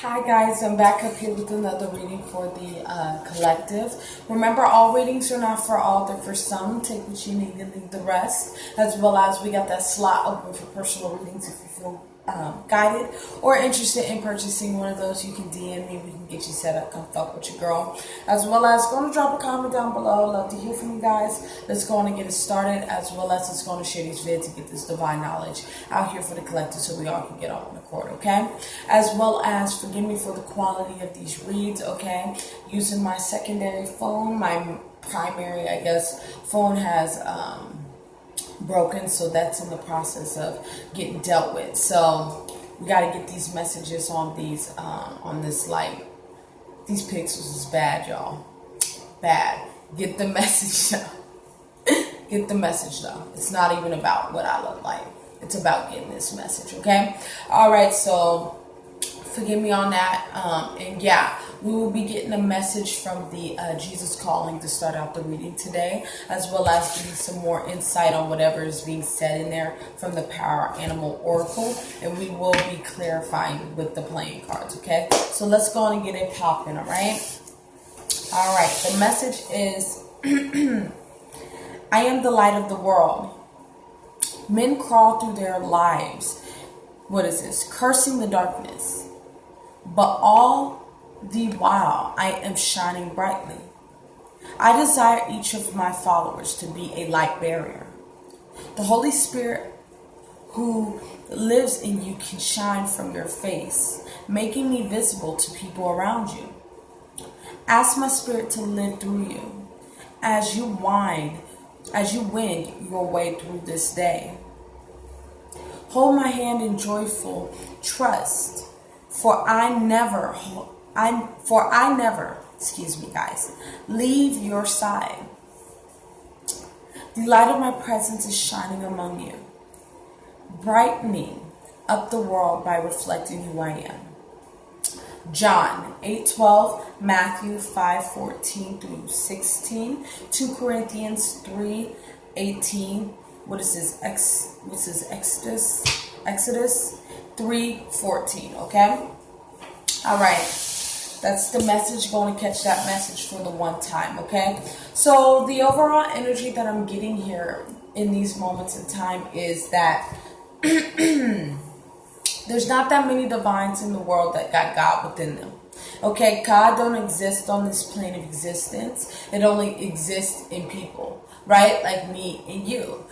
Hi guys, I'm back up here with another reading for the collective. Remember, all readings are not for all, they're for some. Take what you need and leave the rest. As well as we got that slot open for personal readings if you feel guided or interested in purchasing one of those. You can DM me, we can get you set up, come fuck with your girl. As well as going to drop a comment down below. Love to hear from you guys. Let's go on and get it started. As well as let's go on and share these vids to get this divine knowledge out here for the collective so we all can get on the court, okay? As well as forgive me for the quality of these reads, okay? Using my secondary phone, my primary, I guess, phone has broken, so that's in the process of getting dealt with. So we got to get these messages on these on this light. These pixels is bad, y'all. Bad. Get the message though. Get the message though. It's not even about what I look like. It's about getting this message, okay? All right, so forgive me on that. And yeah, we will be getting a message from the Jesus Calling to start out the reading today, as well as getting some more insight on whatever is being said in there from the Power Animal Oracle. And we will be clarifying with the playing cards, okay? So let's go on and get it popping, all right? All right, the message is, I am the light of the world. Men crawl through their lives, cursing the darkness. But all the while, I am shining brightly. I desire each of my followers to be a light bearer. The Holy Spirit who lives in you can shine from your face, making me visible to people around you. Ask my spirit to live through you as you wend your way through this day. Hold my hand in joyful trust. For I never, leave your side. The light of my presence is shining among you, brightening up the world by reflecting who I am. John 8:12, Matthew 5:14 through 16, 2 Corinthians 3:18. What is this? Exodus 3:14, okay? All right. That's the message. Going to catch that message for the one time, okay? So the overall energy that I'm getting here in these moments in time is that there's not that many divines in the world that got God within them. Okay, God don't exist on this plane of existence. It only exists in people, right? Like me and you.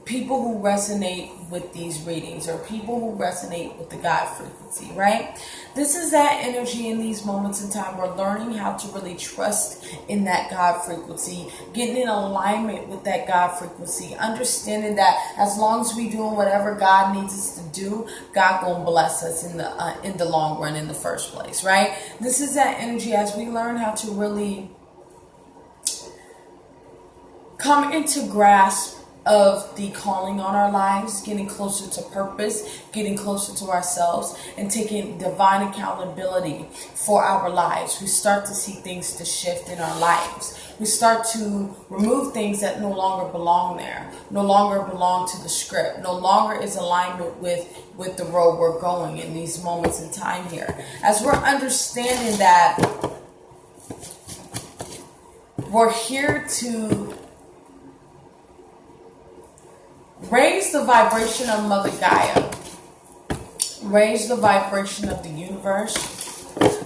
People who resonate with these readings, or people who resonate with the God frequency, right? This is that energy in these moments in time. We're learning how to really trust in that God frequency, getting in alignment with that God frequency, understanding that as long as we doing whatever God needs us to do, God gonna bless us in the long run in the first place, right? This is that energy as we learn how to really come into grasp of the calling on our lives, getting closer to purpose, getting closer to ourselves, and taking divine accountability for our lives. We start to see things to shift in our lives. We start to remove things that no longer belong there, no longer belong to the script, no longer is alignment with the road we're going in these moments in time here. As we're understanding that we're here to raise the vibration of Mother Gaia, raise the vibration of the universe,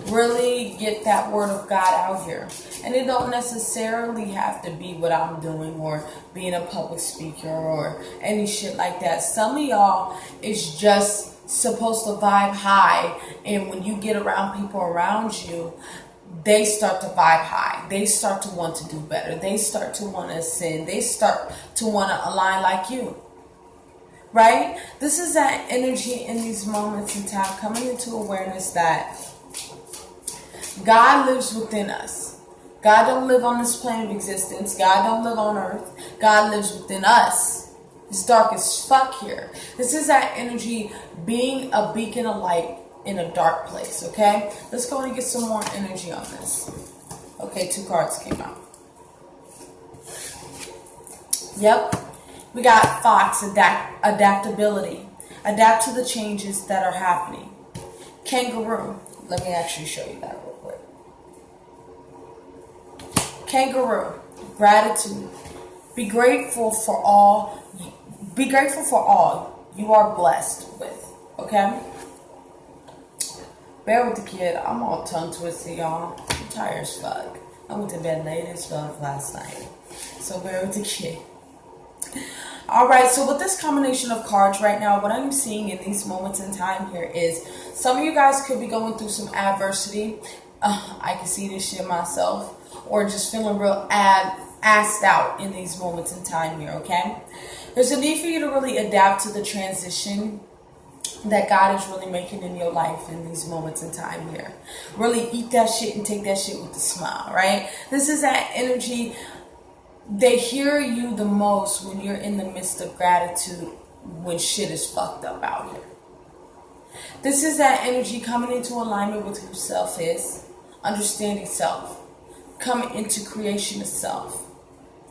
really get that word of God out here. And it don't necessarily have to be what I'm doing or being a public speaker or any shit like that. Some of y'all is just supposed to vibe high, and when you get around people around you, they start to vibe high. They start to want to do better. They start to want to ascend. They start to want to align like you. Right? This is that energy in these moments in time, coming into awareness that God lives within us. God don't live on this plane of existence. God don't live on earth. God lives within us. It's dark as fuck here. This is that energy being a beacon of light in a dark place, okay? Let's go and get some more energy on this. Okay, 2 cards came out. Yep. We got Fox, adaptability. Adapt to the changes that are happening. Kangaroo, Let me actually show you that real quick. Kangaroo, gratitude. Be grateful for all. Be grateful for all you are blessed with. Okay? Bear with the kid. I'm all tongue twisted, y'all. I'm tired as fuck. I went to bed late as fuck last night. So bear with the kid. Alright, so with this combination of cards right now, what I'm seeing in these moments in time here is some of you guys could be going through some adversity. I can see this shit myself. Or just feeling real assed out in these moments in time here, okay? There's a need for you to really adapt to the transition that God is really making in your life in these moments in time here. Really eat that shit and take that shit with a smile, right? This is that energy. They hear you the most when you're in the midst of gratitude, when shit is fucked up out here. This is that energy coming into alignment with who self is, understanding self, coming into creation of self,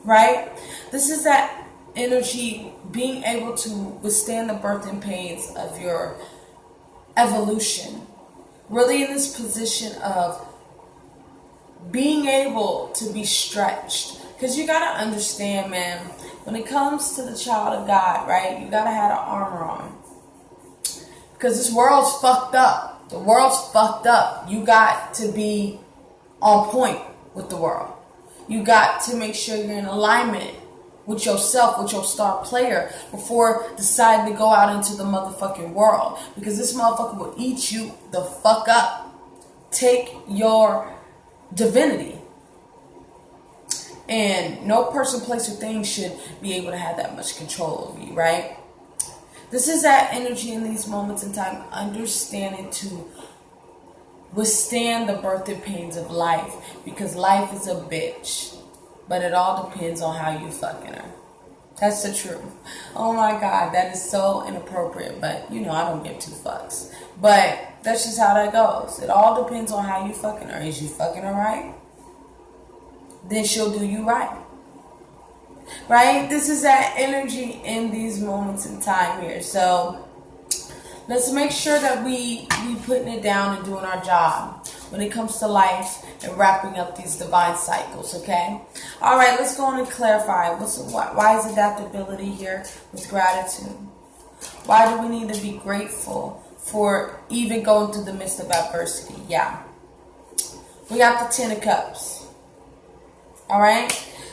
right? This is that energy being able to withstand the birth and pains of your evolution. Really in this position of being able to be stretched. Because you got to understand, man, when it comes to the child of God, right, you got to have the armor on. Because this world's fucked up. The world's fucked up. You got to be on point with the world. You got to make sure you're in alignment with yourself, with your star player, before deciding to go out into the motherfucking world. Because this motherfucker will eat you the fuck up. Take your divinity. And no person, place, or thing should be able to have that much control over you, right? This is that energy in these moments in time, understanding to withstand the birth and pains of life. Because life is a bitch. But it all depends on how you fucking her. That's the truth. Oh my God, that is so inappropriate. But, you know, I don't give two fucks. But that's just how that goes. It all depends on how you fucking her. Is you fucking her right? Then she'll do you right. Right? This is that energy in these moments in time here. So let's make sure that we putting it down and doing our job when it comes to life and wrapping up these divine cycles, okay? All right, let's go on and clarify. Why is adaptability here with gratitude? Why do we need to be grateful for even going through the midst of adversity? Yeah. We got the Ten of Cups. All right,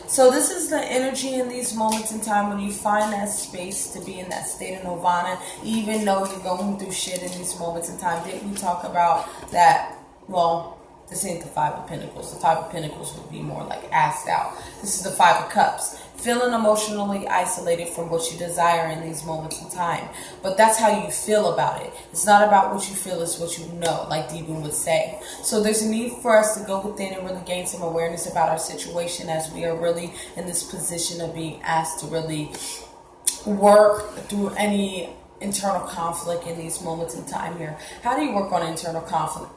so this is the energy in these moments in time when you find that space to be in that state of nirvana, even though you're going through shit in these moments in time. Didn't we talk about that? Well, this ain't the Five of Pentacles. The Five of Pentacles would be more like assed out. This is the Five of Cups. Feeling emotionally isolated from what you desire in these moments in time. But that's how you feel about it. It's not about what you feel, it's what you know, like Deepan would say. So there's a need for us to go within and really gain some awareness about our situation as we are really in this position of being asked to really work through any internal conflict in these moments in time here. How do you work on internal conflict?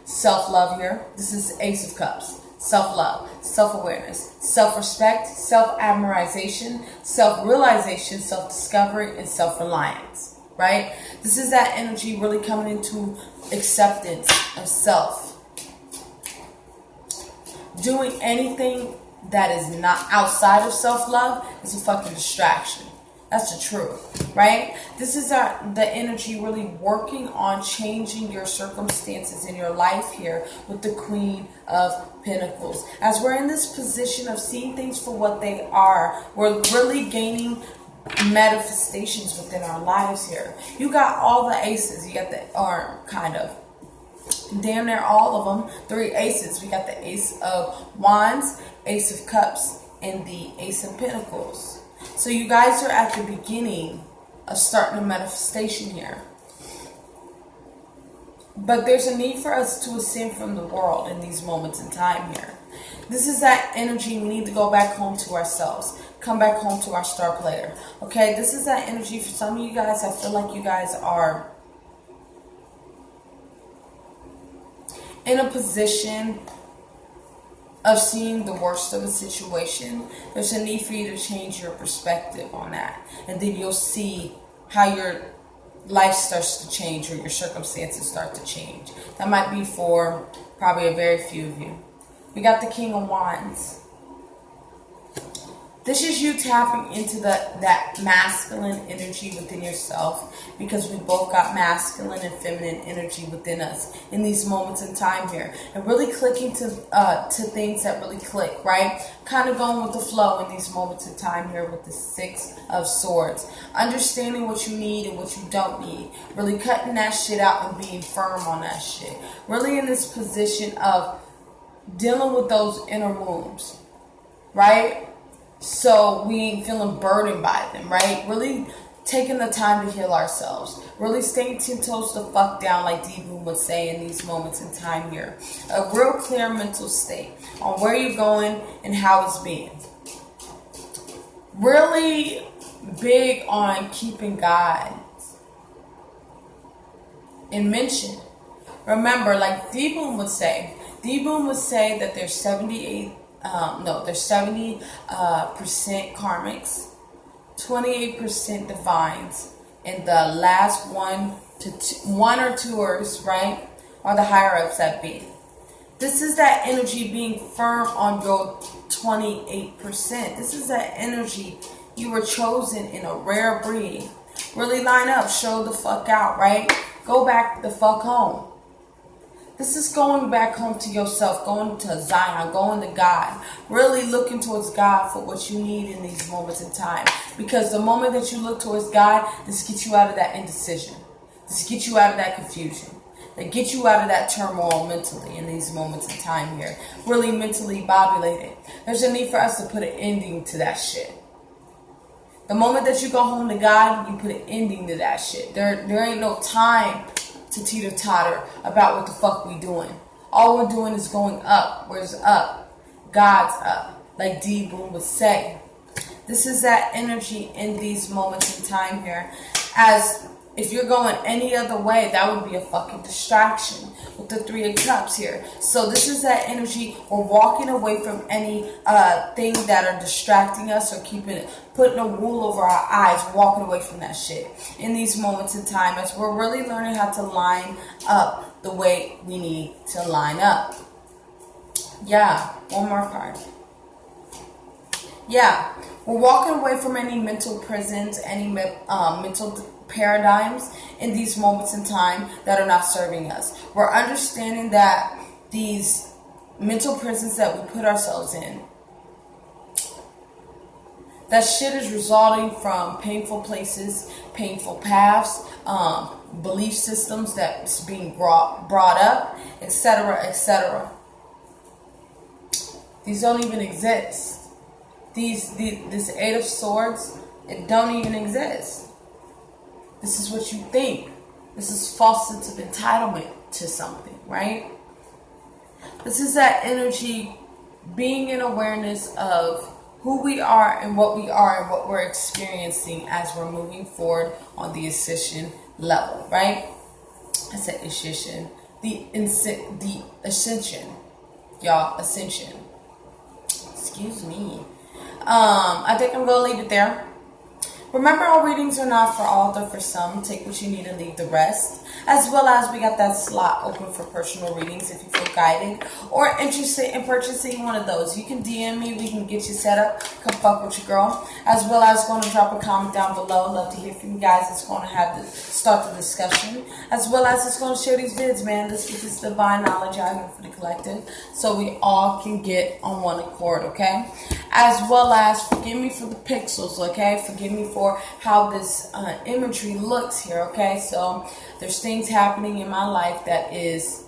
Self-love here. This is Ace of Cups. Self-love, self-awareness, self-respect, self-admiration, self-realization, self-discovery, and self-reliance, right? This is that energy really coming into acceptance of self. Doing anything that is not outside of self-love is a fucking distraction. That's the truth, right? This is the energy really working on changing your circumstances in your life here with the Queen of Pentacles. As we're in this position of seeing things for what they are, we're really gaining manifestations within our lives here. You got all the aces. You got kind of damn near all of them. 3 aces. We got the Ace of Wands, Ace of Cups, and the Ace of Pentacles. So you guys are at the beginning of starting a manifestation here. But there's a need for us to ascend from the world in these moments in time here. This is that energy. We need to go back home to ourselves. Come back home to our star player. Okay, this is that energy for some of you guys. I feel like you guys are in a position of seeing the worst of a situation. There's a need for you to change your perspective on that. And then you'll see how you're life starts to change or your circumstances start to change. That might be for probably a very few of you. We got the King of Wands. This is you tapping into that masculine energy within yourself, because we both got masculine and feminine energy within us in these moments in time here, and really clicking to things that really click, right? Kind of going with the flow in these moments in time here with the Six of Swords. Understanding what you need and what you don't need. Really cutting that shit out and being firm on that shit. Really in this position of dealing with those inner wounds, right? So we ain't feeling burdened by them, right? Really taking the time to heal ourselves. Really staying 10 toes the fuck down, like D-Boom would say in these moments in time here. A real clear mental state on where you're going and how it's being. Really big on keeping God in mention. Remember, like D-Boom would say that there's 70% karmics, 28% divines, and the last one or twoers, right, are the higher ups that be. This is that energy being firm on your 28%. This is that energy you were chosen in a rare breed. Really line up, show the fuck out, right? Go back the fuck home. This is going back home to yourself, going to Zion, going to God. Really looking towards God for what you need in these moments in time. Because the moment that you look towards God, this gets you out of that indecision. This gets you out of that confusion. That gets you out of that turmoil mentally in these moments in time here. Really mentally bobulated. There's a need for us to put an ending to that shit. The moment that you go home to God, you put an ending to that shit. There ain't no time to teeter-totter about what the fuck we doing. All we're doing is going up. Where's up? God's up. Like D-Boom would say. This is that energy in these moments in time here. As if you're going any other way, that would be a fucking distraction with the Three of Cups here. So this is that energy. We're walking away from any things that are distracting us or putting a wool over our eyes, walking away from that shit in these moments in time, as we're really learning how to line up the way we need to line up. Yeah, one more card. Yeah, we're walking away from any mental prisons, any mental paradigms in these moments in time that are not serving us. We're understanding that these mental prisons that we put ourselves in, that shit is resulting from painful places, painful paths, belief systems that's being brought up, etc., etc. These don't even exist. This Eight of Swords, it don't even exist. This is what you think. This is false sense of entitlement to something, right? This is that energy being in awareness of who we are and what we're experiencing as we're moving forward on the ascension level, right? I said ascension. The ascension. Y'all, ascension. Excuse me. I think I'm going to leave it there. Remember, all readings are not for all, they're for some. Take what you need and leave the rest. As well as we got that slot open for personal readings if you feel guided or interested in purchasing one of those. You can DM me, we can get you set up. Come fuck with your girl. As well as going to drop a comment down below. Love to hear from you guys. It's going to start the discussion. As well as it's going to share these vids, man. Let's get this divine knowledge out here for the collective so we all can get on one accord, okay? As well as forgive me for the pixels, okay? Forgive me for how this imagery looks here, okay? So there's things happening in my life that is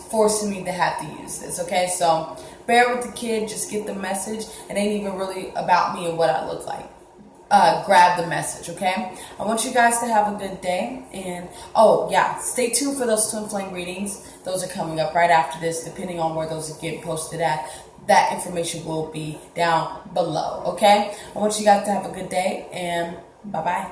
forcing me to have to use this, okay? So bear with the kid, just get the message. It ain't even really about me and what I look like. Grab the message, okay? I want you guys to have a good day. And, oh, yeah, stay tuned for those twin flame readings. Those are coming up right after this, depending on where those are getting posted at. That information will be down below, okay? I want you guys to have a good day, and bye-bye.